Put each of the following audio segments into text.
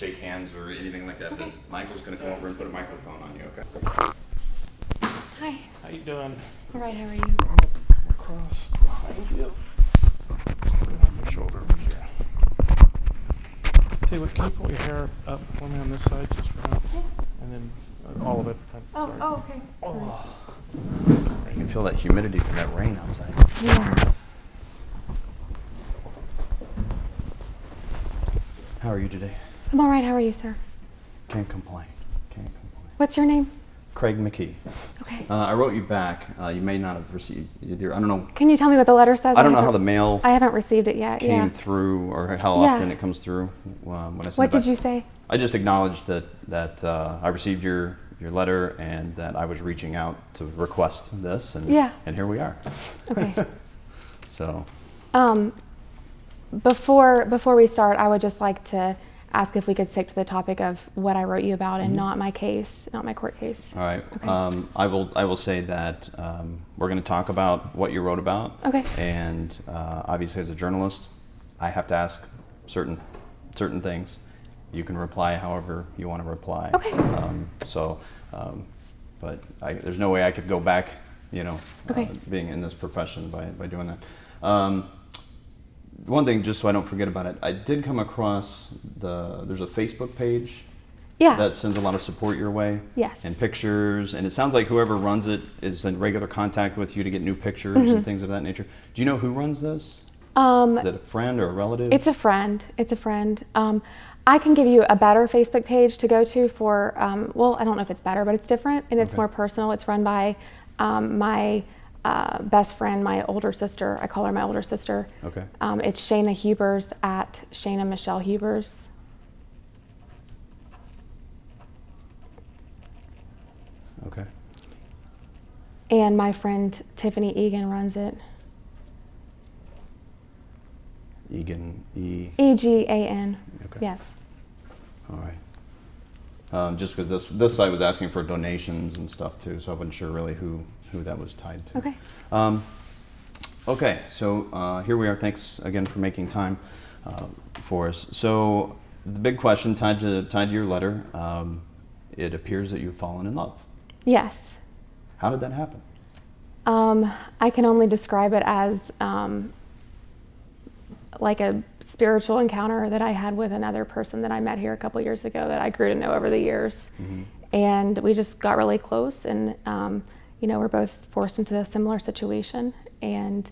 shake hands or anything like that. Okay. But Michael's going to come over and put a microphone on you, okay? Hi. How you doing? All right, how are you? I'm gonna come across behind you. Put it on your shoulder over here. Tell you what, can you pull your hair up for me on this side, just for now? Yeah. And then all of it. I'm sorry. Okay. Oh. You can feel that humidity from that rain outside. Yeah. How are you today? I'm all right, how are you, sir? Can't complain. Can't complain. What's your name? Craig McKee. Okay. I wrote you back. You may not have received either. I don't know. Can you tell me what the letter says? I don't know how the mail I haven't received it yet. came through or how often it comes through when I send What it back. did you say? I just acknowledged that I received your letter and that I was reaching out to request this, and here we are. Okay. So. Before we start, I would just like to ask if we could stick to the topic of what I wrote you about and not my case, not my court case. All right. Okay. I will say that we're going to talk about what you wrote about. Okay. And obviously, as a journalist, I have to ask certain things. You can reply however you want to reply. Okay. But there's no way I could go back, Okay. being in this profession by doing that. One thing, just so I don't forget about it, I did come across there's a Facebook page that sends a lot of support your way. Yes. And pictures, and it sounds like whoever runs it is in regular contact with you to get new pictures and things of that nature. Do you know who runs this? Is it a friend or a relative? It's a friend. I can give you a better Facebook page to go to for, well, I don't know if it's better, but it's different and it's more personal. It's run by my best friend, my older sister. I call her my older sister. Okay. It's Shayna Hubers at Shayna Michelle Hubers. Okay. And my friend Tiffany Egan runs it. Egan, E-G-A-N. Okay. Yes. All right. Just because this site was asking for donations and stuff too, so I wasn't sure really who that was tied to. Okay. Okay, so here we are. Thanks again for making time for us. So the big question tied to your letter, it appears that you've fallen in love. Yes. How did that happen? I can only describe it as like a spiritual encounter that I had with another person that I met here a couple years ago that I grew to know over the years. Mm-hmm. And we just got really close, and we're both forced into a similar situation. And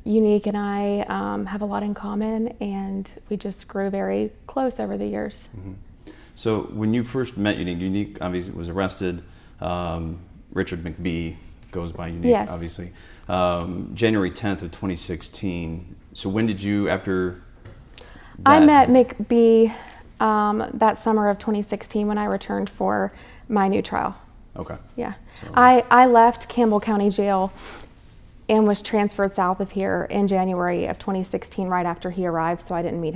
Unique and I have a lot in common, and we just grew very close over the years. Mm-hmm. So when you first met Unique obviously was arrested. Richard McBee goes by Unique, yes. Obviously. January 10th of 2016. So when did you, after that? I met McBee that summer of 2016 when I returned for my new trial. Okay. Yeah. So. I left Campbell County Jail and was transferred south of here in January of 2016 right after he arrived, so I didn't meet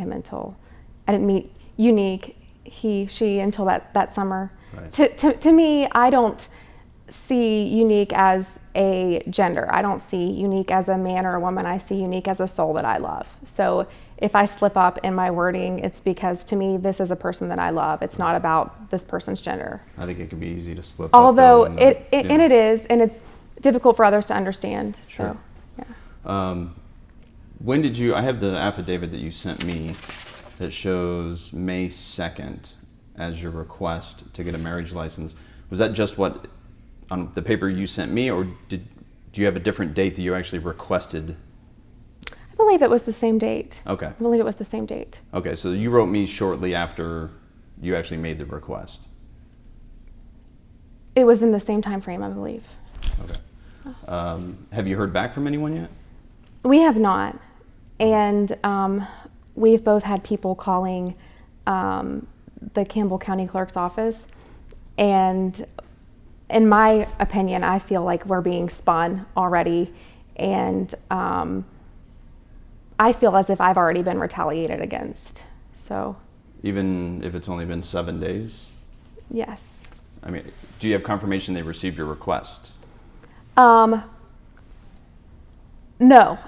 Unique, she until that summer. Right. To me, I don't see Unique as a gender. I don't see Unique as a man or a woman. I see Unique as a soul that I love. So if I slip up in my wording, it's because to me, this is a person that I love. It's not about this person's gender. I think it can be easy to slip Although up. it is, and it's difficult for others to understand. Sure. So, yeah. When did you, I have the affidavit that you sent me that shows May 2nd as your request to get a marriage license. Was that just what, on the paper you sent me, or do you have a different date that you actually requested? I believe it was the same date. Okay. I believe it was the same date. Okay, so you wrote me shortly after you actually made the request. It was in the same time frame, I believe. Okay. Have you heard back from anyone yet? We have not. And we've both had people calling the Campbell County Clerk's office. And in my opinion, I feel like we're being spun already. And I feel as if I've already been retaliated against. So. Even if it's only been 7 days? Yes. I mean, do you have confirmation they received your request? No,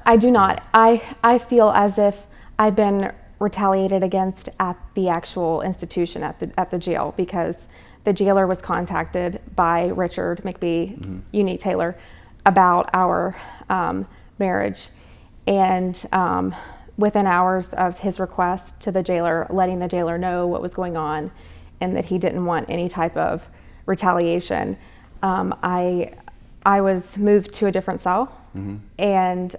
I do not. I feel as if I've been retaliated against at the actual institution, at the jail, because the jailer was contacted by Richard McBee, Unique Taylor, about our marriage. And within hours of his request to the jailer, letting the jailer know what was going on and that he didn't want any type of retaliation, I was moved to a different cell. And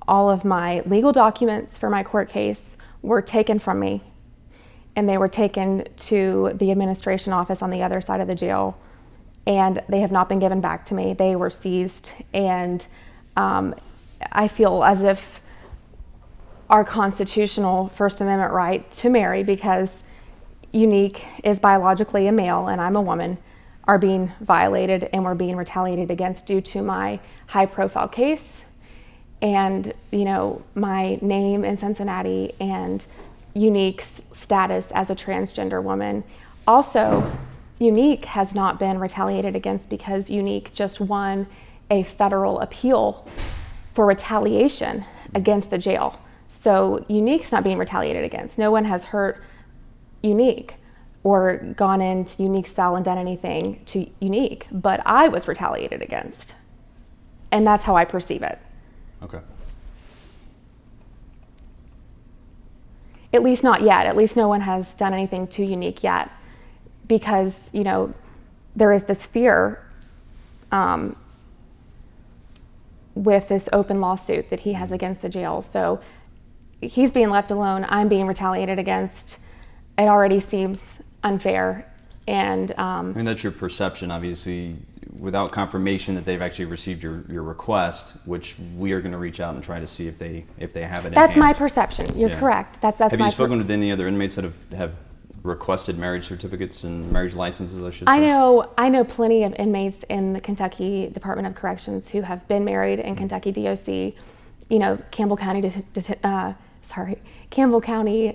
all of my legal documents for my court case were taken from me, and they were taken to the administration office on the other side of the jail, and they have not been given back to me. They were seized, and I feel as if our constitutional First Amendment right to marry, because Unique is biologically a male and I'm a woman, are being violated, and we're being retaliated against due to my high profile case and, you know, my name in Cincinnati and Unique's status as a transgender woman. Also, Unique has not been retaliated against because Unique just won a federal appeal for retaliation against the jail. So Unique's not being retaliated against. No one has hurt Unique or gone into Unique's cell and done anything to Unique, but I was retaliated against. And that's how I perceive it. Okay. At least not yet. At least no one has done anything to Unique yet, because, you know, there is this fear with this open lawsuit that he has against the jail. So he's being left alone. I'm being retaliated against. It already seems unfair. And I mean, that's your perception, obviously, without confirmation that they've actually received your request, which we are going to reach out and try to see if they have it. That's in hand. my perception. You're correct. That's Have you spoken with any other inmates that have requested marriage certificates and marriage licenses, I should say? I know plenty of inmates in the Kentucky Department of Corrections who have been married in Kentucky DOC. You know, Campbell County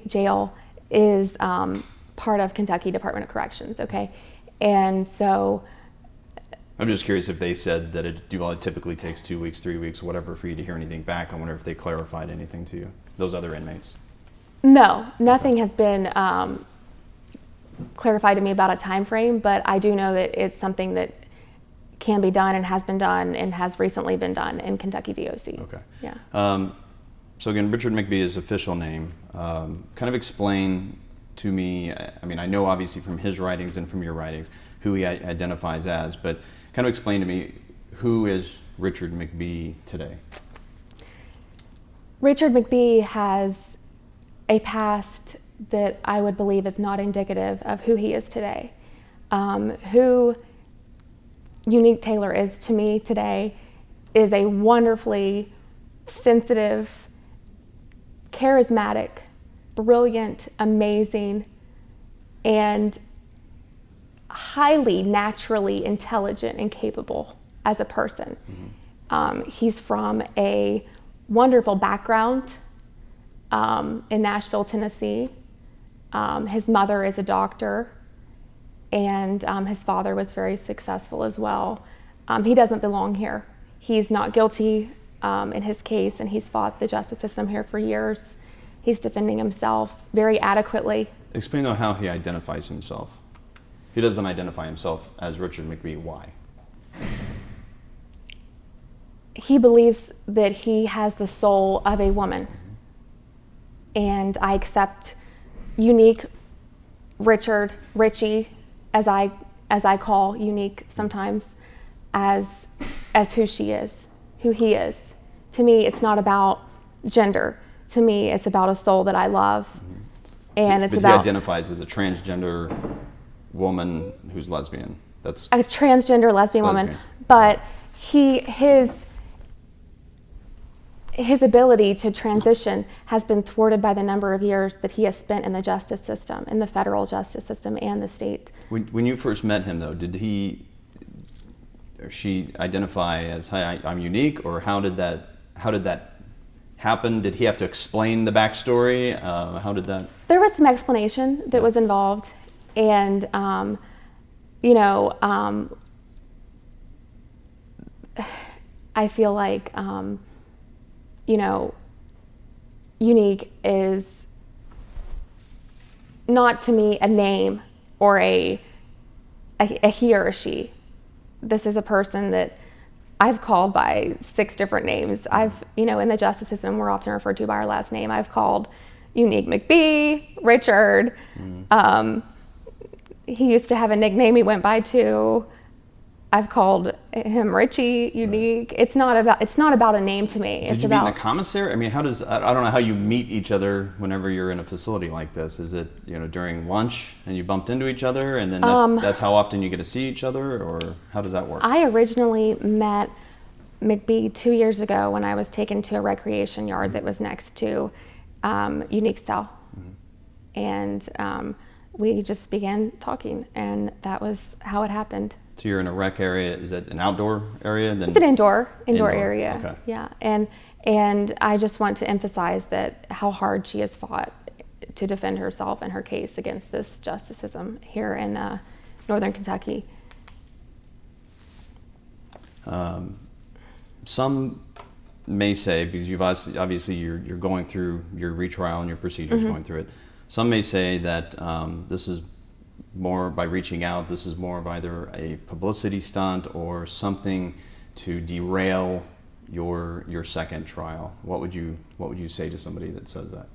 Jail is part of Kentucky Department of Corrections. Okay, and so I'm just curious if they said that it typically takes 2 weeks, 3 weeks, whatever, for you to hear anything back. I wonder if they clarified anything to you, those other inmates. No, nothing has been clarified to me about a time frame, but I do know that it's something that can be done and has been done and has recently been done in Kentucky DOC. Okay. Yeah. So again, Richard McBee is official name. Kind of explain to me, I mean, I know obviously from his writings and from your writings who he identifies as, but kind of explain to me, who is Richard McBee today? Richard McBee has a past that I would believe is not indicative of who he is today. Who Unique Taylor is to me today is a wonderfully sensitive, charismatic, brilliant, amazing, and highly naturally intelligent and capable as a person. He's from a wonderful background in Nashville, Tennessee. His mother is a doctor, and his father was very successful as well. He doesn't belong here. He's not guilty in his case, and he's fought the justice system here for years. He's defending himself very adequately. Explain though how he identifies himself. He doesn't identify himself as Richard McBee. Why? He believes that he has the soul of a woman. And I accept Unique, Richard, Richie, as I call Unique sometimes, as who she is, who he is. To me, it's not about gender. To me, it's about a soul that I love. And it's about... He identifies as a transgender woman who's lesbian. That's a transgender lesbian woman. But his ability to transition has been thwarted by the number of years that he has spent in the justice system, in the federal justice system and the state. When you first met him, though, did he or she identify as, "Hi, I'm Unique," or how did that happen? Did he have to explain the backstory? How did that? There was some explanation that was involved, and I feel like Unique is not to me a name or a he or a she. This is a person that I've called by 6 different names. In the justice system, we're often referred to by our last name. I've called Unique McBee, Richard. He used to have a nickname he went by too. I've called him Richie, Unique. Right. It's not about a name to me. Did you meet in the commissary? I mean, I don't know how you meet each other whenever you're in a facility like this. Is it, during lunch and you bumped into each other and then that's how often you get to see each other, or how does that work? I originally met McBee 2 years ago when I was taken to a recreation yard that was next to Unique's cell. And we just began talking, and that was how it happened. So you're in a rec area. Is that an outdoor area? It's an indoor area. Okay. Yeah, and I just want to emphasize that how hard she has fought to defend herself and her case against this justice system here in Northern Kentucky. Some may say, because you've obviously you're going through your retrial and your procedures, going through it. Some may say that this is more by reaching out. This is more of either a publicity stunt or something to derail your second trial. What would you say to somebody that says that?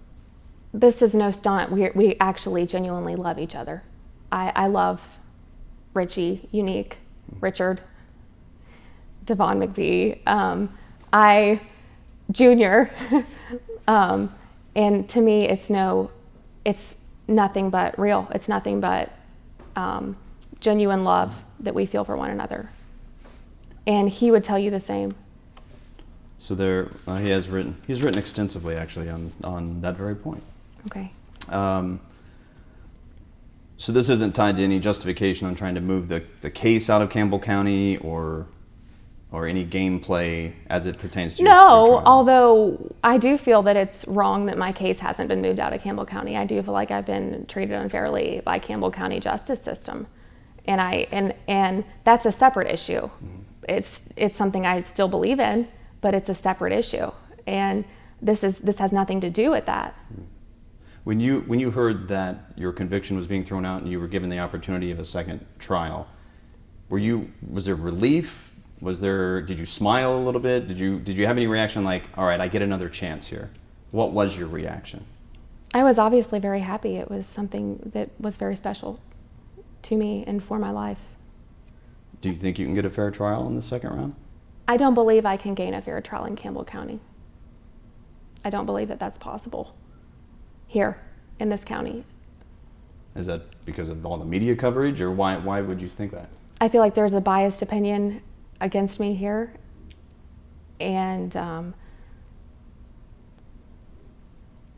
This is no stunt. We actually genuinely love each other. I love Richie, Unique, Richard, Devon McBee, Junior, and to me, it's nothing but real. It's nothing but genuine love that we feel for one another. And he would tell you the same. So he's written extensively actually on that very point. Okay. So this isn't tied to any justification on trying to move the case out of Campbell County or any gameplay as it pertains to your trial? Although I do feel that it's wrong that my case hasn't been moved out of Campbell County. I do feel like I've been treated unfairly by Campbell County justice system, and that's a separate issue. It's something I still believe in, but it's a separate issue, and this has nothing to do with that. When you heard that your conviction was being thrown out and you were given the opportunity of a second trial, was there relief? Did you smile a little bit? Did you have any reaction like, all right, I get another chance here? What was your reaction? I was obviously very happy. It was something that was very special to me and for my life. Do you think you can get a fair trial in the second round? I don't believe I can gain a fair trial in Campbell County. I don't believe that that's possible here in this county. Is that because of all the media coverage, or why would you think that? I feel like there's a biased opinion against me here, and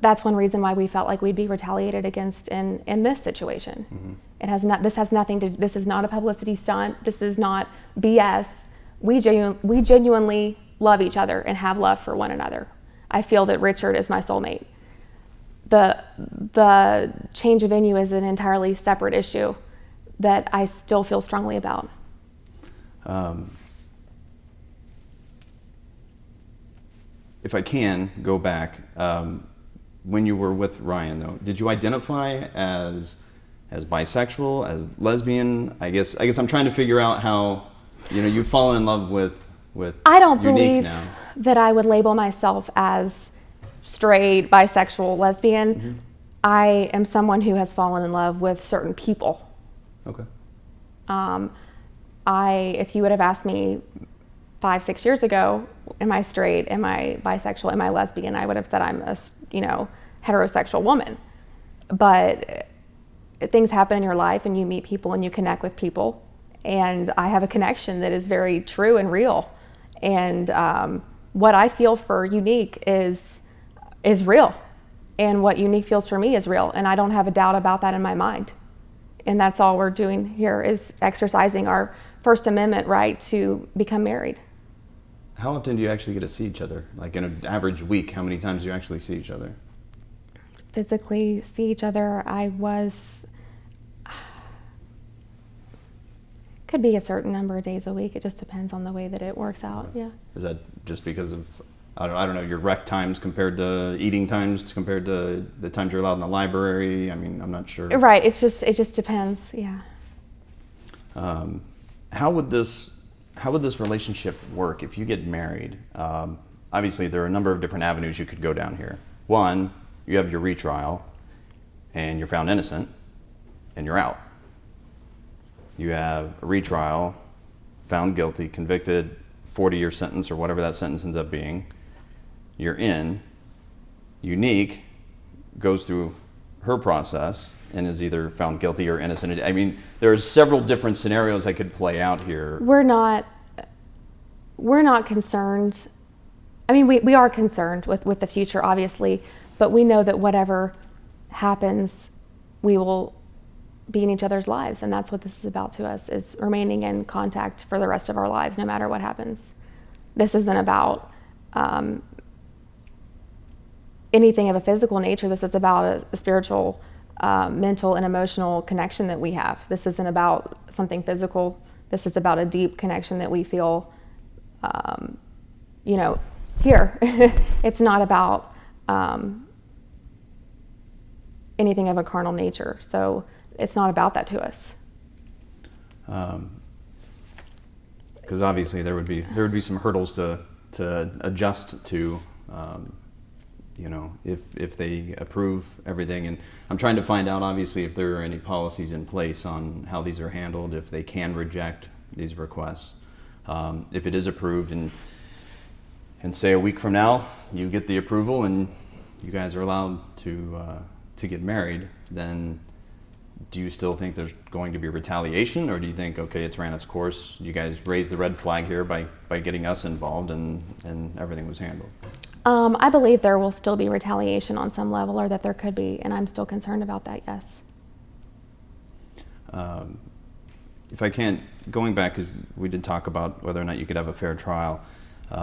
that's one reason why we felt like we'd be retaliated against in this situation. This is not a publicity stunt. This is not BS. We genuinely love each other and have love for one another. I feel that Richard is my soulmate. The change of venue is an entirely separate issue that I still feel strongly about. If I can go back, when you were with Ryan, though, did you identify as bisexual, as lesbian? I guess I'm trying to figure out how you've fallen in love with I don't Unique believe now. that I would label myself as straight, bisexual, lesbian. I am someone who has fallen in love with certain people. Okay. If you would have asked me 5-6 years ago, am I straight, am I bisexual, am I lesbian, I would have said I'm a heterosexual woman. But things happen in your life and you meet people and you connect with people, and I have a connection that is very true and real. And what I feel for Unique is real, and what Unique feels for me is real, and I don't have a doubt about that in my mind. And that's all we're doing here, is exercising our First Amendment right to become married. How often do you actually get to see each other? Like in an average week, how many times do you actually see each other? Physically see each other, could be a certain number of days a week. It just depends on the way that it works out. Okay. Yeah. Is that just because of I don't know, your rec times compared to eating times compared to the times you're allowed in the library? I mean, I'm not sure. Right. It just depends. Yeah. How would this relationship work if you get married? Obviously, there are a number of different avenues you could go down here. One, you have your retrial, and you're found innocent, and you're out. You have a retrial, found guilty, convicted, 40-year sentence or whatever that sentence ends up being. You're in. Unique goes through her process and is either found guilty or innocent. I mean, there's several different scenarios that could play out here. We're not concerned. I mean, we are concerned with the future, obviously, but we know that whatever happens, we will be in each other's lives, and that's what this is about to us, is remaining in contact for the rest of our lives, no matter what happens. This isn't about anything of a physical nature. This is about a spiritual, mental, and emotional connection that we have. This isn't about something physical. This is about a deep connection that we feel, here. It's not about anything of a carnal nature. So it's not about that to us. Because obviously there would be some hurdles to adjust to, if they approve everything. And I'm trying to find out, obviously, if there are any policies in place on how these are handled, if they can reject these requests. If it is approved and say a week from now you get the approval and you guys are allowed to get married, then do you still think there's going to be retaliation, or do you think, okay, it's ran its course, you guys raised the red flag here by getting us involved and everything was handled? I believe there will still be retaliation on some level, or that there could be, and I'm still concerned about that, yes. If I can't, going back, because we did talk about whether or not you could have a fair trial,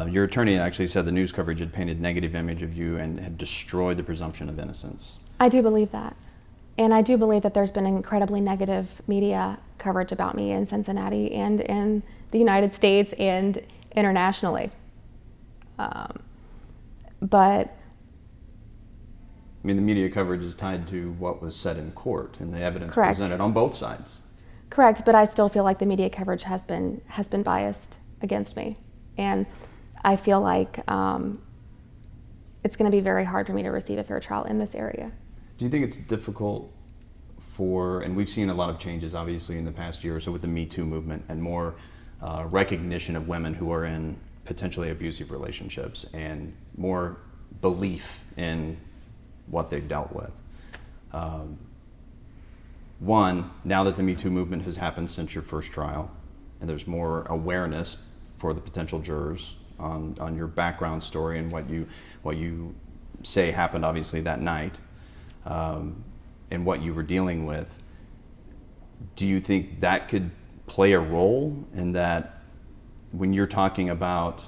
your attorney actually said the news coverage had painted a negative image of you and had destroyed the presumption of innocence. I do believe that. And I do believe that there's been incredibly negative media coverage about me in Cincinnati and in the United States and internationally. But I mean, the media coverage is tied to what was said in court and the evidence Correct. presented on both sides. Correct, but I still feel like the media coverage has been biased against me, and I feel like it's going to be very hard for me to receive a fair trial in this area. Do you think it's difficult and we've seen a lot of changes, obviously, in the past year or so with the Me Too movement and more recognition of women who are in potentially abusive relationships and more belief in what they've dealt with? One, now that the Me Too movement has happened since your first trial, and there's more awareness for the potential jurors on your background story and what you say happened, obviously, that night, and what you were dealing with, do you think that could play a role in that when you're talking about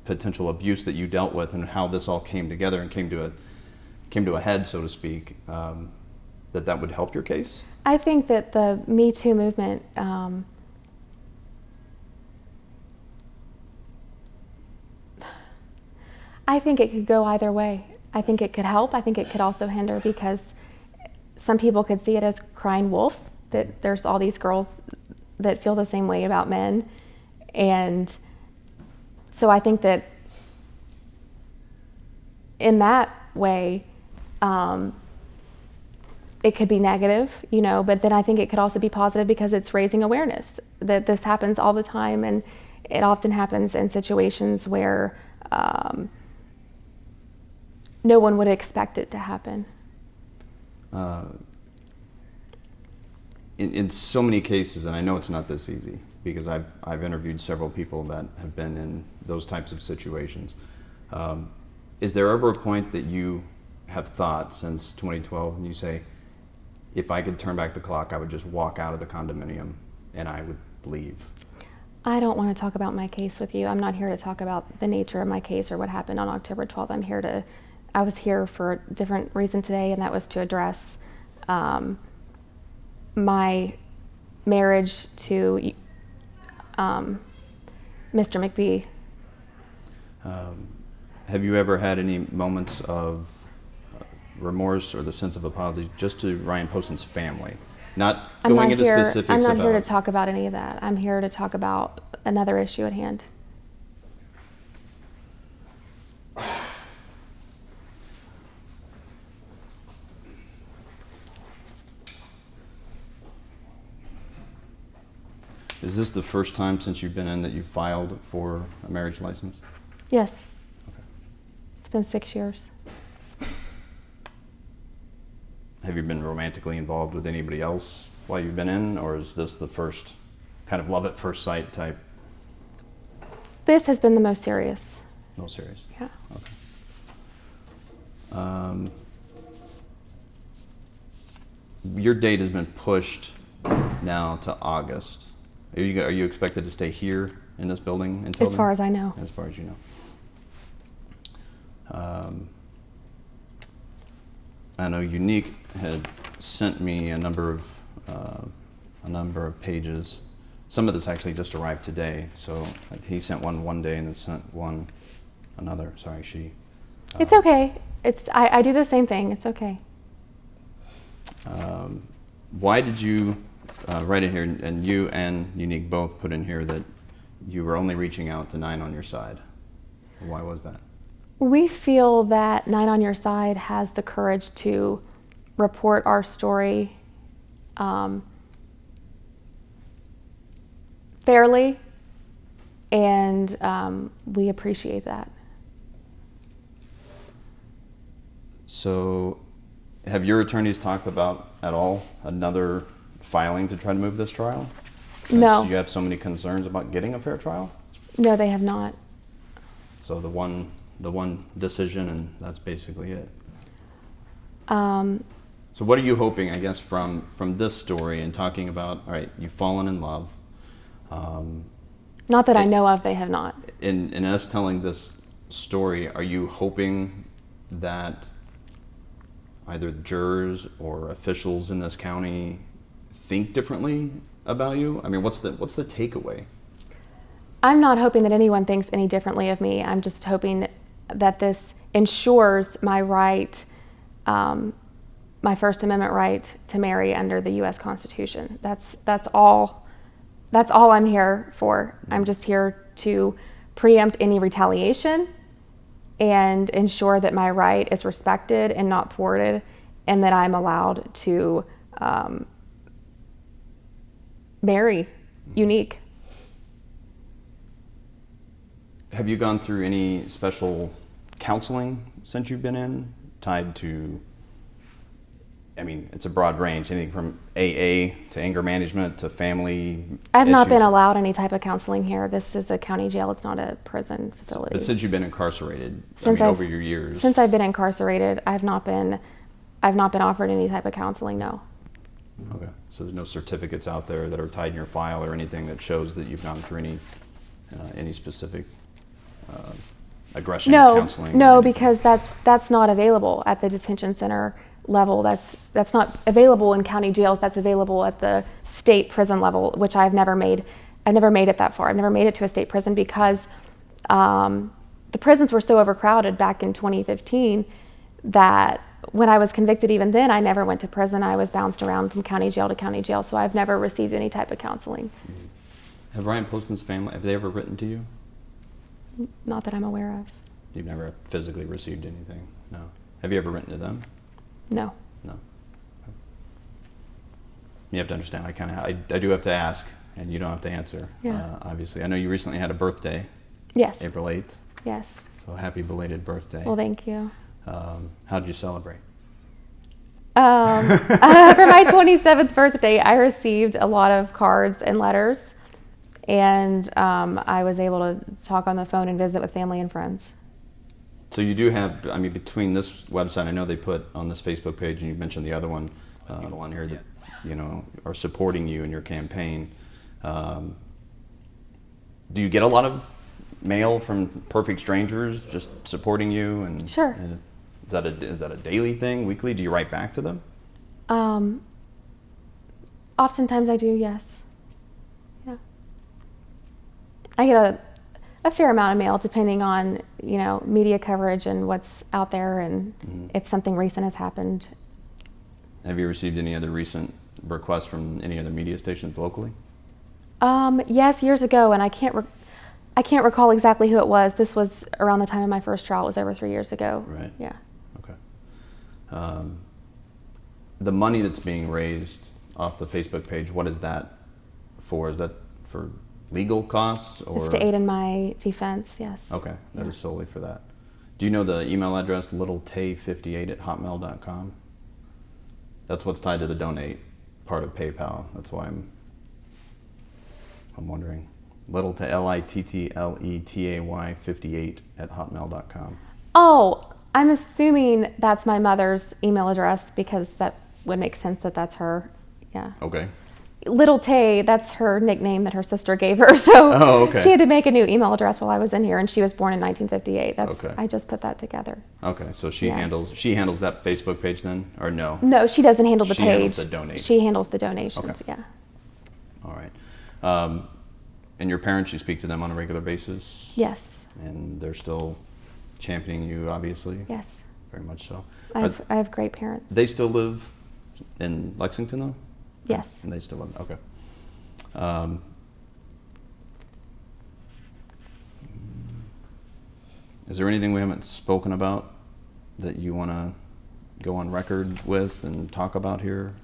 potential abuse that you dealt with and how this all came together and came to a head, so to speak, that would help your case? I think that the Me Too movement I think it could go either way. I think it could help. I think it could also hinder, because some people could see it as crying wolf, that there's all these girls that feel the same way about men. And so I think that in that way, it could be negative, but then I think it could also be positive, because it's raising awareness that this happens all the time, and it often happens in situations where no one would expect it to happen. In so many cases, and I know it's not this easy, because I've interviewed several people that have been in those types of situations. Is there ever a point that you have thought since 2012 and you say, if I could turn back the clock, I would just walk out of the condominium and I would leave? I don't want to talk about my case with you. I'm not here to talk about the nature of my case or what happened on October 12th. I was here for a different reason today, and that was to address my marriage to Mr. McBee. Have you ever had any moments of remorse or the sense of apology just to Ryan Poston's family? Not going into specifics I'm not about... here to talk about any of that. I'm here to talk about another issue at hand. Is this the first time since you've been in that you filed for a marriage license? Yes. Okay. It's been 6 years. Have you been romantically involved with anybody else while you've been in, or is this the first kind of love at first sight type? This has been the most serious. Most serious? Yeah. Okay. Your date has been pushed now to August. Are you expected to stay here in this building until As then? far as I know. As far as you know. I know Unique had sent me a number of pages. Some of this actually just arrived today. So he sent one day and then sent one another. Sorry, she. It's okay. I do the same thing. It's okay. Why did you write it here, and you and Unique both put in here that you were only reaching out to 9 on Your Side? Why was that? We feel that 9 on Your Side has the courage to report our story fairly, and we appreciate that. So, have your attorneys talked about at all another filing to try to move this trial? Since No. you have so many concerns about getting a fair trial? No, they have not. So the one decision, and that's basically it. So what are you hoping, I guess, from this story and talking about, all right, you've fallen in love. Not that I know of, they have not. In us telling this story, are you hoping that either jurors or officials in this county think differently about you? I mean, what's the takeaway? I'm not hoping that anyone thinks any differently of me. I'm just hoping that this ensures my right, my First Amendment right to marry under the U.S. Constitution. That's all I'm here for. I'm just here to preempt any retaliation and ensure that my right is respected and not thwarted, and that I'm allowed to marry Unique. Have you gone through any special counseling since you've been in, tied to, I mean, it's a broad range, anything from AA to anger management to family I've not been issues? allowed any type of counseling here. This is a county jail. It's not a prison facility. But since you've been incarcerated, Since over your years. Since I've been incarcerated, I've not been offered any type of counseling, no. Okay, so there's no certificates out there that are tied in your file or anything that shows that you've gone through any specific aggression counseling? No, because that's not available at the detention center level. That's not available in county jails. That's available at the state prison level, which I've never made it that far. I've never made it to a state prison because the prisons were so overcrowded back in 2015 that when I was convicted, even then, I never went to prison. I was bounced around from county jail to county jail, so I've never received any type of counseling. Have Ryan Poston's family, have they ever written to you? Not that I'm aware of. You've never physically received anything? No. Have you ever written to them? No. No. You have to understand, I do have to ask, and you don't have to answer. Yeah. Obviously. I know you recently had a birthday. Yes. April 8th. Yes. So happy belated birthday. Well, thank you. How did you celebrate? For my 27th birthday, I received a lot of cards and letters, and I was able to talk on the phone and visit with family and friends. So you do have, I mean, between this website, I know they put on this Facebook page, and you mentioned the other one, people on here that, you know, are supporting you in your campaign. Do you get a lot of mail from perfect strangers just supporting you? And Sure. And is that a daily thing, weekly? Do you write back to them? Oftentimes I do, yes. Yeah. I get a fair amount of mail, depending on, media coverage and what's out there, and if something recent has happened. Have you received any other recent requests from any other media stations locally? Yes, years ago, and I can't recall exactly who it was. This was around the time of my first trial. It was over 3 years ago. Right. Yeah. Okay. The money that's being raised off the Facebook page, what is that for? Is that for legal costs, or? It's to aid in my defense, yes. Okay, that is solely for that. Do you know the email address, littletay58@hotmail.com? That's what's tied to the donate part of PayPal. That's why I'm wondering. LittleTay58@hotmail.com. Oh, I'm assuming that's my mother's email address, because that would make sense that that's her. Yeah. Okay. Little Tay, that's her nickname that her sister gave her. So okay. She had to make a new email address while I was in here, and she was born in 1958. Okay. I just put that together. Okay, so she handles that Facebook page then, or no? No, she doesn't handle the She page. handles the donation. She handles the donations. Okay. Yeah. All right. And your parents, you speak to them on a regular basis? Yes. And they're still championing you, obviously? Yes. Very much so. I have great parents. They still live in Lexington, though? Yes. And they still live, okay. Is there anything we haven't spoken about that you want to go on record with and talk about here?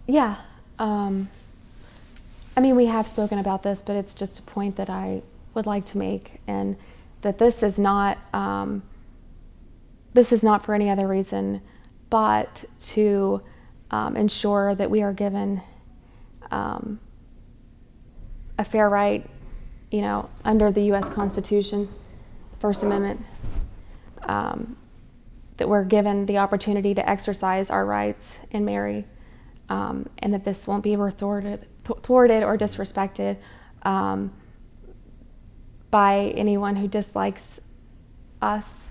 Yeah. We have spoken about this, but it's just a point that I would like to make, and that this is not for any other reason but to ensure that we are given a fair right, under the U.S. Constitution, First Amendment, that we're given the opportunity to exercise our rights and marry, and that this won't be thwarted or disrespected by anyone who dislikes us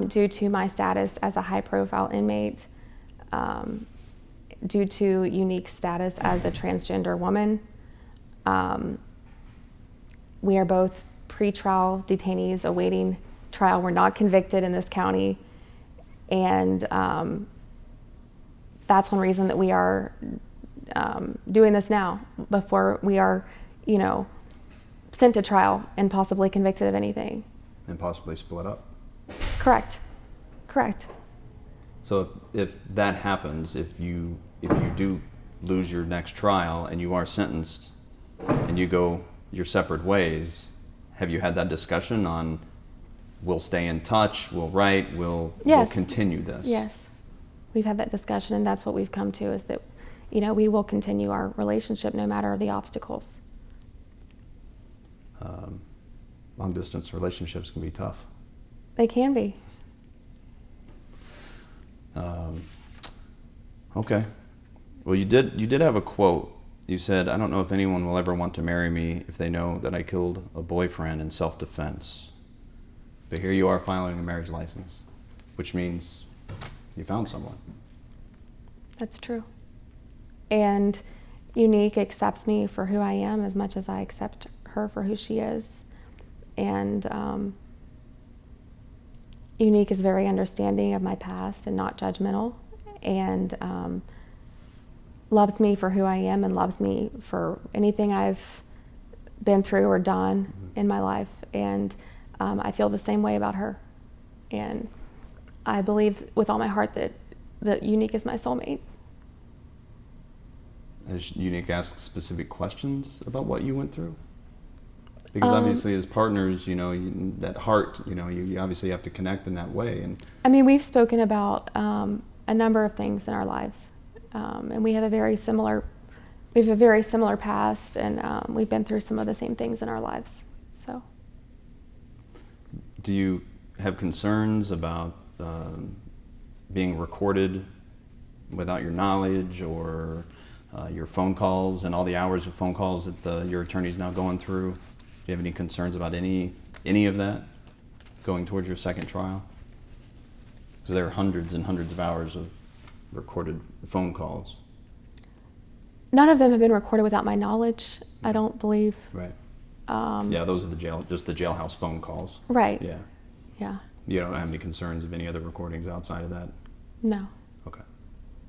due to my status as a high-profile inmate, due to unique status as a transgender woman. We are both pretrial detainees awaiting trial. We're not convicted in this county, and that's one reason that we are doing this now, before we are, sent to trial and possibly convicted of anything. And possibly split up? Correct. So if that happens, if you do lose your next trial and you are sentenced and you go your separate ways, have you had that discussion on, we'll stay in touch, we'll write, we'll continue this? Yes. We've had that discussion, and that's what we've come to, is that, we will continue our relationship no matter the obstacles. Long distance relationships can be tough. They can be. Okay. Well, you did have a quote. You said, "I don't know if anyone will ever want to marry me if they know that I killed a boyfriend in self-defense." But here you are filing a marriage license, which means you found someone. That's true. And Unique accepts me for who I am as much as I accept her for who she is. And Unique is very understanding of my past and not judgmental, and loves me for who I am, and loves me for anything I've been through or done in my life. And I feel the same way about her. And I believe with all my heart that Unique is my soulmate. Has Unique asked specific questions about what you went through? Because obviously, as partners, that heart, you obviously have to connect in that way. And we've spoken about a number of things in our lives, and we have a very similar past, and we've been through some of the same things in our lives. So, do you have concerns about being recorded without your knowledge, or your phone calls and all the hours of phone calls that your attorney's now going through? Do you have any concerns about any of that going towards your second trial? Because there are hundreds and hundreds of hours of recorded phone calls. None of them have been recorded without my knowledge. I don't believe. Right. Yeah, those are just the jailhouse phone calls. Right. Yeah. Yeah. You don't have any concerns of any other recordings outside of that? No. Okay.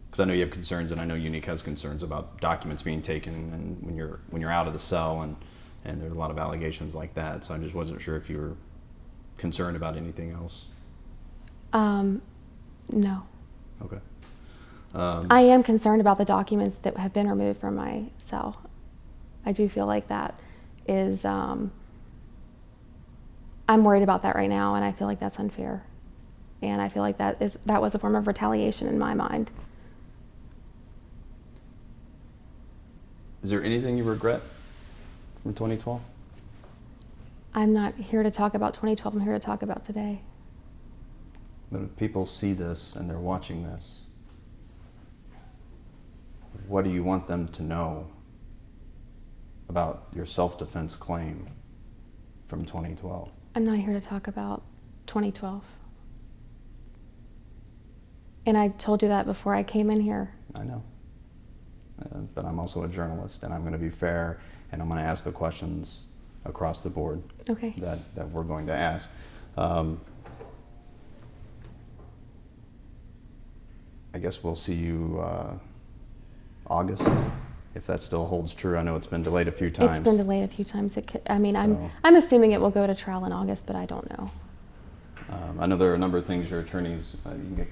Because I know you have concerns, and I know Unique has concerns about documents being taken, and when you're out of the cell, and there's a lot of allegations like that. So I just wasn't sure if you were concerned about anything else. No. Okay. I am concerned about the documents that have been removed from my cell. I do feel like that is, I'm worried about that right now, and I feel like that's unfair. And I feel like that was a form of retaliation in my mind. Is there anything you regret from 2012? I'm not here to talk about 2012, I'm here to talk about today. But if people see this and they're watching this, what do you want them to know about your self-defense claim from 2012? I'm not here to talk about 2012. And I told you that before I came in here. I know. But I'm also a journalist, and I'm going to be fair, and I'm going to ask the questions across the board Okay. that we're going to ask. I guess we'll see you August, if that still holds true. I know it's been delayed a few times. It's been delayed a few times. I'm assuming it will go to trial in August, but I don't know. I know there are a number of things your attorneys, you can get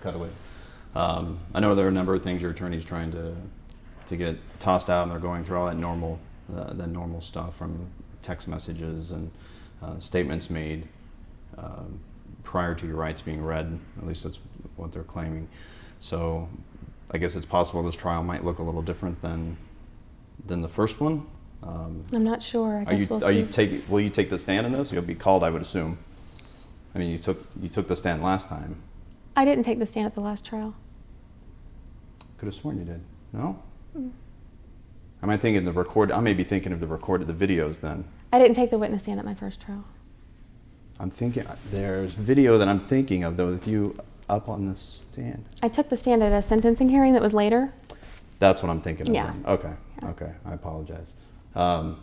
cut away. I know there are a number of things your attorney's trying to get tossed out, and they're going through all that normal stuff, from text messages and statements made prior to your rights being read. At least that's what they're claiming. So I guess it's possible this trial might look a little different than the first one. I'm not sure. I guess we'll see. Will you take the stand in this? You'll be called, I would assume. I mean, you took the stand last time. I didn't take the stand at the last trial. Could have sworn you did. No? Am I thinking I may be thinking of the videos then. I didn't take the witness stand at my first trial. I'm thinking, there's video that I'm thinking of, though, with you up on the stand. I took the stand at a sentencing hearing that was later. That's what I'm thinking of. Yeah. Then. Okay. Yeah. Okay. I apologize. So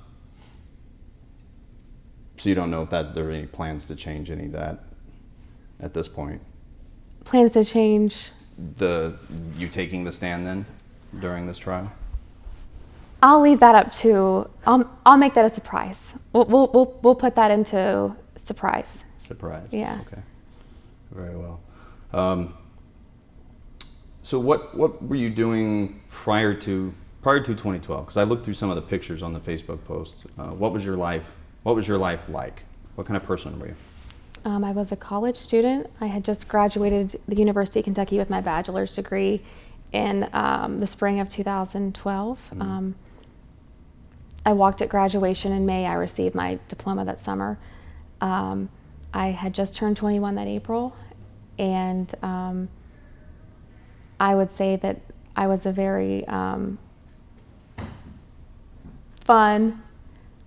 you don't know if there are any plans to change any of that at this point? Plans to change? You taking the stand then during this trial? I'll leave that up to. I'll make that a surprise. We'll put that into surprise. Surprise. Yeah. Okay. Very well. So what were you doing prior to 2012? Because I looked through some of the pictures on the Facebook post. What was your life like? What kind of person were you? I was a college student. I had just graduated the University of Kentucky with my bachelor's degree in the spring of 2012. Mm-hmm. I walked at graduation in May. I received my diploma that summer. I had just turned 21 that April, and I would say that I was a very fun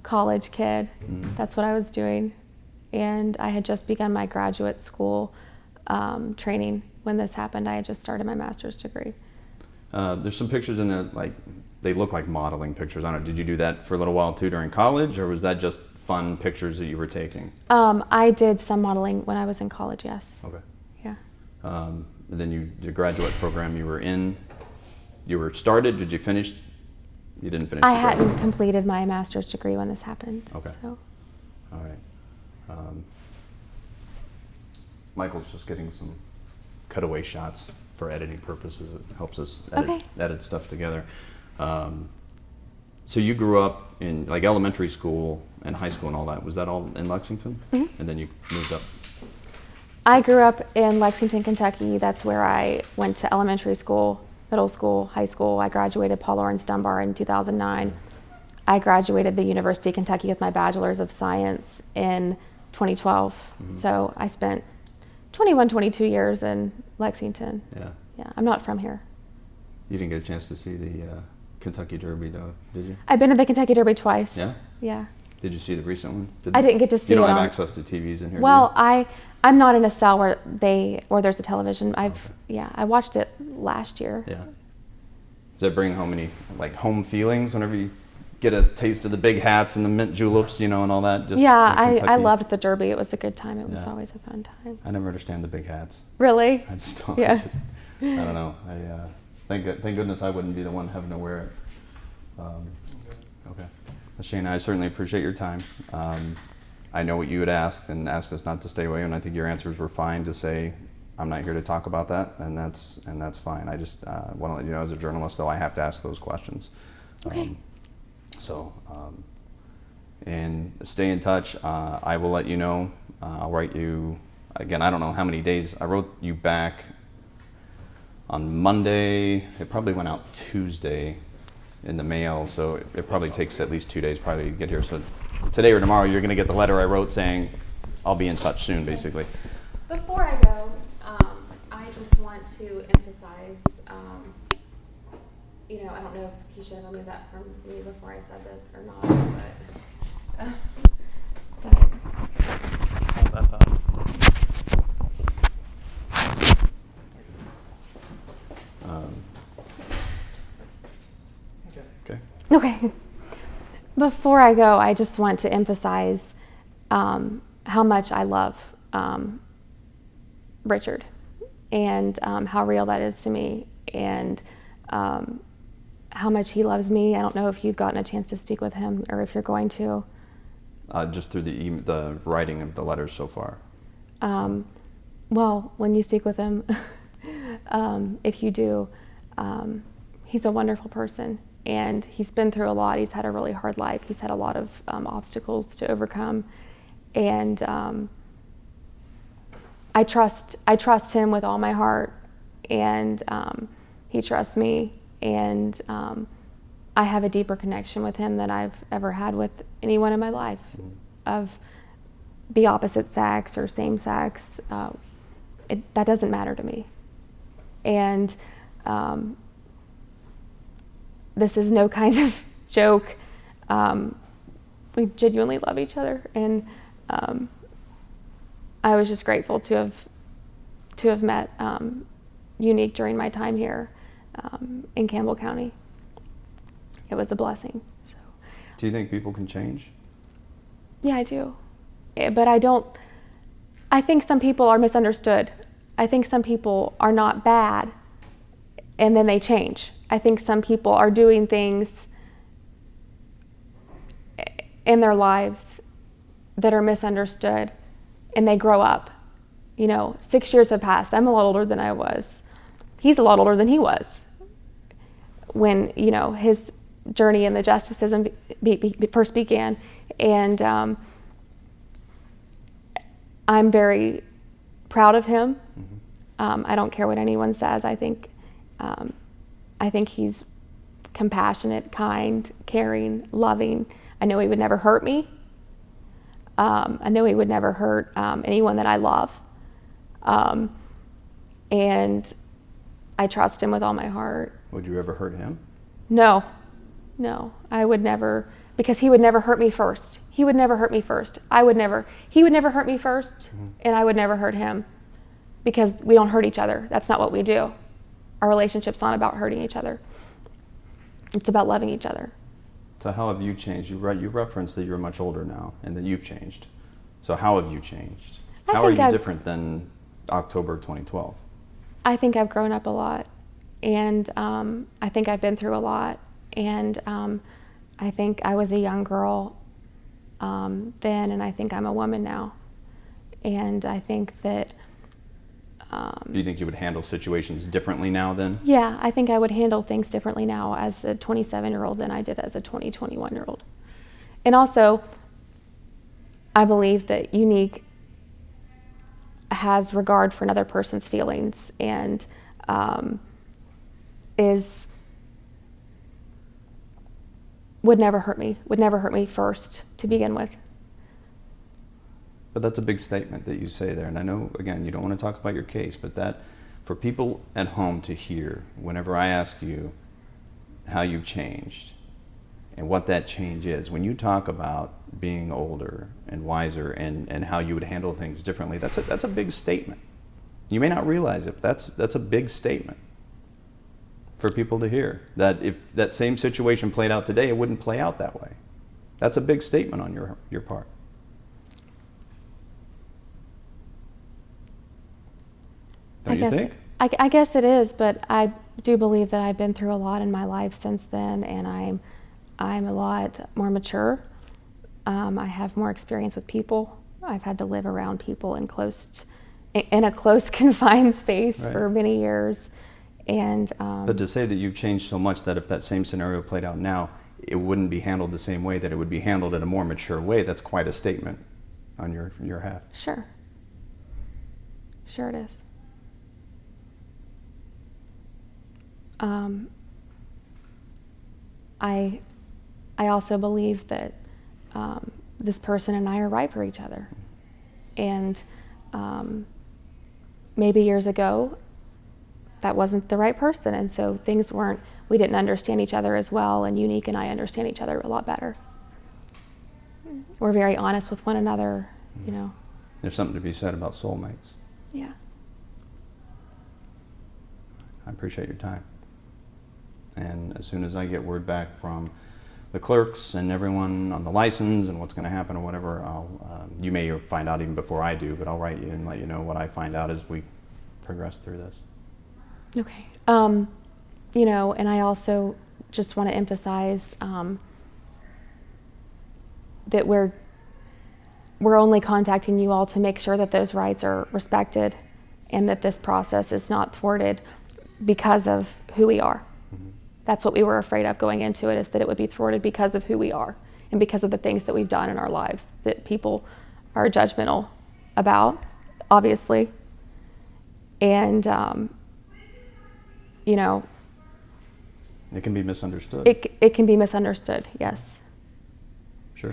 college kid. Mm-hmm. That's what I was doing. And I had just begun my graduate school training when this happened. I had just started my master's degree. There's some pictures in there, like they look like modeling pictures. I don't know, did you do that for a little while too during college, or was that just fun pictures that you were taking? I did some modeling when I was in college, yes. Okay. Yeah. And then the graduate program you were in, you were started, did you finish? You didn't finish. I hadn't completed my master's degree when this happened. Okay. So. All right. Michael's just getting some cutaway shots for editing purposes. It helps us edit stuff together. So you grew up in like elementary school and high school and all that. Was that all in Lexington? Mm-hmm. And then you moved up? I grew up in Lexington, Kentucky. That's where I went to elementary school, middle school, high school. I graduated Paul Laurence Dunbar in 2009. I graduated the University of Kentucky with my Bachelor's of Science in 2012. Mm-hmm. So I spent 21, 22 years in Lexington. Yeah. Yeah, I'm not from here. You didn't get a chance to see the Kentucky Derby, though, did you? I've been to the Kentucky Derby twice. Yeah? Yeah. Did you see the recent one? I didn't get to see it. You don't have access to TVs in here, well, do you? I'm not in a cell where there's a television. I watched it last year. Yeah. Does that bring home any like home feelings whenever you get a taste of the big hats and the mint juleps, and all that? Just Yeah, in I Kentucky? loved the Derby. It was a good time. It was Yeah. always a fun time. I never understand the big hats. Really? I just don't. Yeah. I don't know. Thank goodness I wouldn't be the one having to wear it. Okay. Well, Shayna, I certainly appreciate your time. I know what you had asked and asked us not to stay away, and I think your answers were fine to say, I'm not here to talk about that, and that's fine. I just want to let you know, as a journalist, though, I have to ask those questions. Okay. And stay in touch. I will let you know. I'll write you, again, I don't know how many days. I wrote you back on Monday. It probably went out Tuesday in the mail, so it probably takes at least 2 days probably to get here. So today or tomorrow, you're going to get the letter I wrote saying, I'll be in touch soon, basically. Before I go, I just want to emphasize, I don't know if he should have removed that from me before I said this or not, but Hold that thought. Okay. okay. Before I go, I just want to emphasize how much I love Richard and how real that is to me, and how much he loves me. I don't know if you've gotten a chance to speak with him or if you're going to. Just through the writing of the letters so far. Well, when you speak with him, if you do, he's a wonderful person, and he's been through a lot. He's had a really hard life. He's had a lot of obstacles to overcome, and I trust him with all my heart, and he trusts me, and I have a deeper connection with him than I've ever had with anyone in my life, of the opposite sex or same sex. That doesn't matter to me. And this is no kind of joke. We genuinely love each other, and I was just grateful to have met Unique during my time here in Campbell County. It was a blessing. So. Do you think people can change? Yeah, I do. But I think some people are misunderstood. I think some people are not bad and then they change. I think some people are doing things in their lives that are misunderstood and they grow up. 6 years have passed. I'm a lot older than I was. He's a lot older than he was when, his journey in the justice system first began. And I'm very proud of him. Mm-hmm. I don't care what anyone says. I think he's compassionate, kind, caring, loving. I know he would never hurt me. I know he would never hurt anyone that I love. And I trust him with all my heart. Would you ever hurt him? No, I would never, because he would never hurt me first. He would never hurt me first. He would never hurt me first, mm-hmm. and I would never hurt him, because we don't hurt each other. That's not what we do. Our relationship's not about hurting each other. It's about loving each other. So how have you changed? You referenced that you're much older now and that you've changed. So how have you changed? How are you different than October 2012? I think I've grown up a lot, and I think I've been through a lot, and I think I was a young girl then, and I think I'm a woman now, and I think that. Do you think you would handle situations differently now then? Yeah, I think I would handle things differently now as a 27-year-old than I did as a 21-year-old. And also, I believe that Unique has regard for another person's feelings and would never hurt me first to begin with. But that's a big statement that you say there. And I know, again, you don't want to talk about your case, but that for people at home to hear, whenever I ask you how you've changed and what that change is, when you talk about being older and wiser and how you would handle things differently, that's a big statement. You may not realize it, but that's a big statement for people to hear. That if that same situation played out today, it wouldn't play out that way. That's a big statement on your part. Don't you think? I guess it is, but I do believe that I've been through a lot in my life since then, and I'm a lot more mature. I have more experience with people. I've had to live around people in a close confined space for many years. And but to say that you've changed so much that if that same scenario played out now, it wouldn't be handled the same way, that it would be handled in a more mature way, that's quite a statement on your half. Sure. Sure it is. I also believe that this person and I are right for each other. And maybe years ago, that wasn't the right person. And so we didn't understand each other as well, and Unique and I understand each other a lot better. We're very honest with one another, you know. There's something to be said about soulmates. Yeah. I appreciate your time. And as soon as I get word back from the clerks and everyone on the license and what's going to happen or whatever, you may find out even before I do, but I'll write you and let you know what I find out as we progress through this. Okay. You know, and I also just want to emphasize that we're only contacting you all to make sure that those rights are respected and that this process is not thwarted because of who we are. Mm-hmm. That's what we were afraid of going into it, is that it would be thwarted because of who we are and because of the things that we've done in our lives that people are judgmental about, obviously. And, you know, it can be misunderstood. It can be misunderstood, yes. Sure.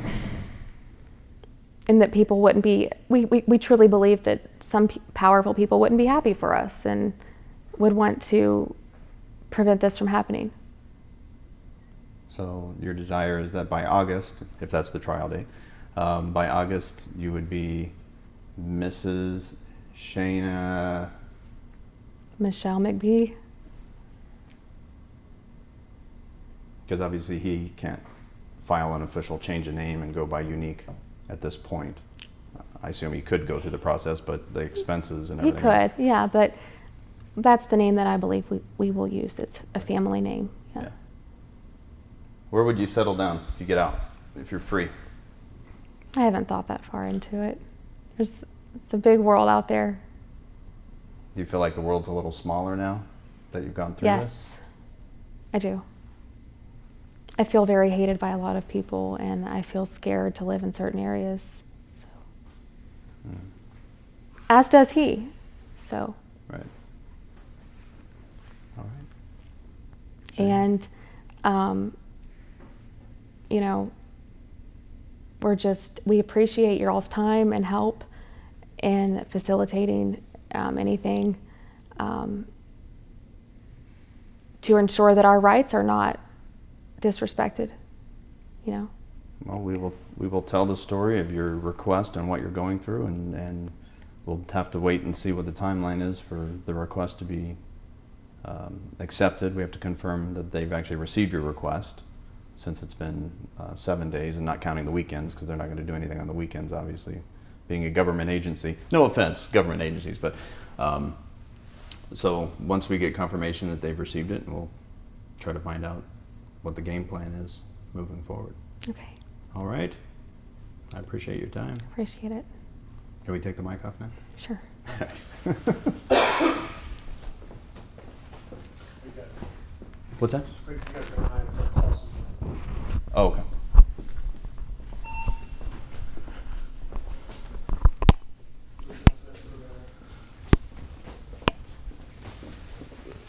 And that people wouldn't be, we truly believe that some powerful people wouldn't be happy for us and would want to prevent this from happening. So your desire is that by August, if that's the trial date, by August you would be Mrs. Shayna Michelle McBee. Because obviously he can't file an official change of name and go by Unique at this point. I assume he could go through the process, but the expenses and everything. He could, yeah, but that's the name that I believe we will use. It's a family name. Yeah. Where would you settle down if you get out, if you're free? I haven't thought that far into it. It's a big world out there. Do you feel like the world's a little smaller now that you've gone through this? Yes, I do. I feel very hated by a lot of people, and I feel scared to live in certain areas. So. As does he. So. Right. All right. And, you know, we appreciate your all's time and help in facilitating anything to ensure that our rights are not disrespected, you know. Well, we will tell the story of your request and what you're going through, and we'll have to wait and see what the timeline is for the request to be accepted. We have to confirm that they've actually received your request, since it's been 7 days, and not counting the weekends, because they're not going to do anything on the weekends, obviously, being a government agency. No offense, government agencies, but so once we get confirmation that they've received it, we'll try to find out what the game plan is moving forward. Okay. All right. I appreciate your time. Appreciate it. Can we take the mic off now? Sure. What's that? Oh, okay.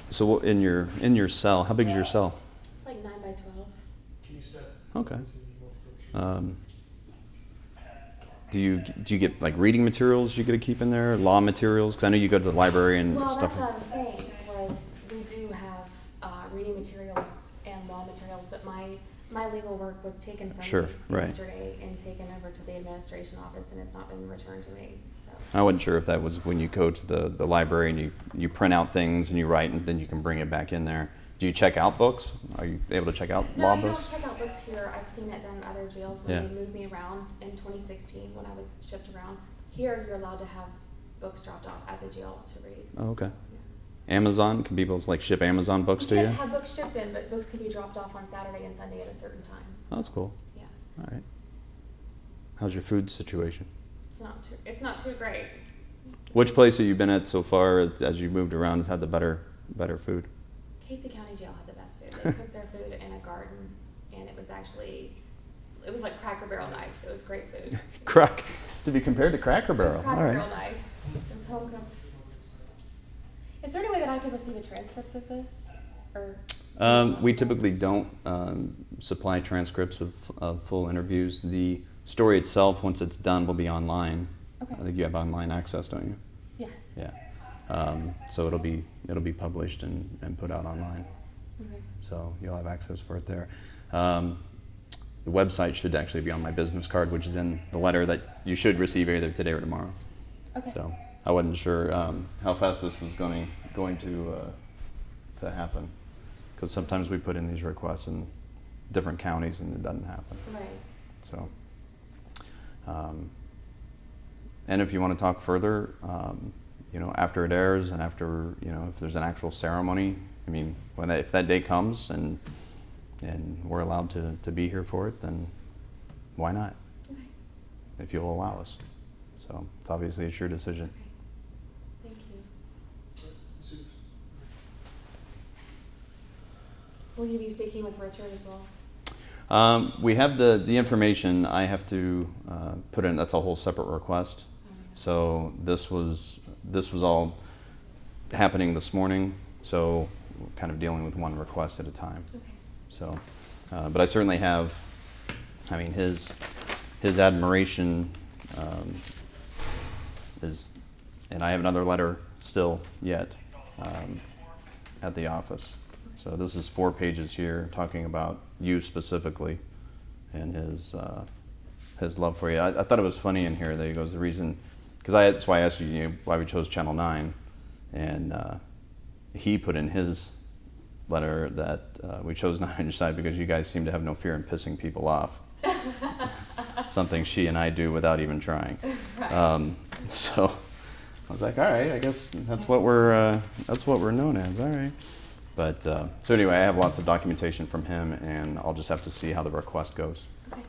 So in your cell, how big is your cell? It's like 9 by 12. Okay. Do you get like reading materials you get to keep in there, law materials? Because I know you go to the library and well, stuff. Well, that's what I was saying. Was we do have reading materials and law materials, but my legal work was taken from me yesterday and taken over to the administration office, and it's not been returned to me. So. I wasn't sure if that was when you go to the library and you print out things and you write, and then you can bring it back in there. Do you check out books? Are you able to check out No, law you books? don't check out books here. I've seen it done in other jails when Yeah. they moved me around in 2016 when I was shipped around. Here, you're allowed to have books dropped off at the jail to read. Oh, okay. Yeah. Amazon, can people like ship Amazon books to You you? can't have books shipped in, but books can be dropped off on Saturday and Sunday at a certain time. Oh, that's cool. Yeah, All right. How's your food situation? it's not too great. Which place have you been at so far as you moved around has had the better food? Casey County Jail had the best food. They cooked their food in a garden, and it was like Cracker Barrel nice. It was great food. To be compared to Cracker It Barrel. was Cracker Barrel nice. It was home cooked. Is there any way that I could receive a transcript of this? Or We typically don't supply transcripts of full interviews. The story itself, once it's done, will be online. Okay. I think you have online access, don't you? Yes. Yeah. So it'll be published and put out online. Okay. So you'll have access for it there. The website should actually be on my business card, which is in the letter that you should receive either today or tomorrow. Okay. So I wasn't sure how fast this was going to happen, because sometimes we put in these requests in different counties and it doesn't happen. Right. So, and if you want to talk further, after it airs and after, if there's an actual ceremony, I mean, if that day comes and we're allowed to be here for it, then why not? Okay. If you'll allow us. So it's obviously it's your decision. Okay. Thank you. Will you be speaking with Richard as well? We have the information. I have to put in. That's a whole separate request. So this was all happening this morning. So we're kind of dealing with one request at a time. Okay. So, but I certainly have. I mean, his admiration is, and I have another letter still yet at the office. So this is 4 pages here talking about you specifically and his love for you. I thought it was funny in here that he goes, the reason, because that's why I asked you, why we chose Channel 9, and he put in his letter that we chose 9 on your side because you guys seem to have no fear in pissing people off. Something she and I do without even trying. Right. So I was like, all right, I guess that's what we're known as. All right. But so anyway, I have lots of documentation from him, and I'll just have to see how the request goes, Okay.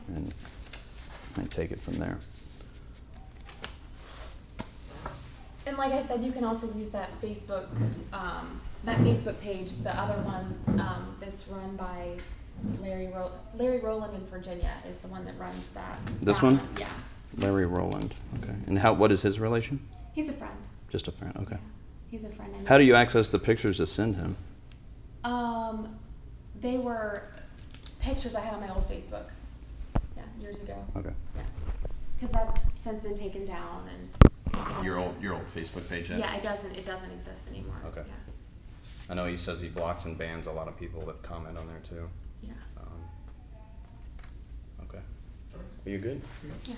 and take it from there. And like I said, you can also use that Facebook page, the other one that's run by Larry Rowland in Virginia is the one that runs that. This that one? Yeah. Larry Rowland. Okay. And what is his relation? He's a friend. Just a friend. Okay. Yeah. He's a friend. How do you access the pictures to send him? They were pictures I had on my old Facebook. Yeah, years ago. Okay. Yeah. Because that's since been taken down and. Your old Facebook page. Yeah, it doesn't exist anymore. Okay. Yeah. I know he says he blocks and bans a lot of people that comment on there too. Yeah. Okay. Are you good? Yeah.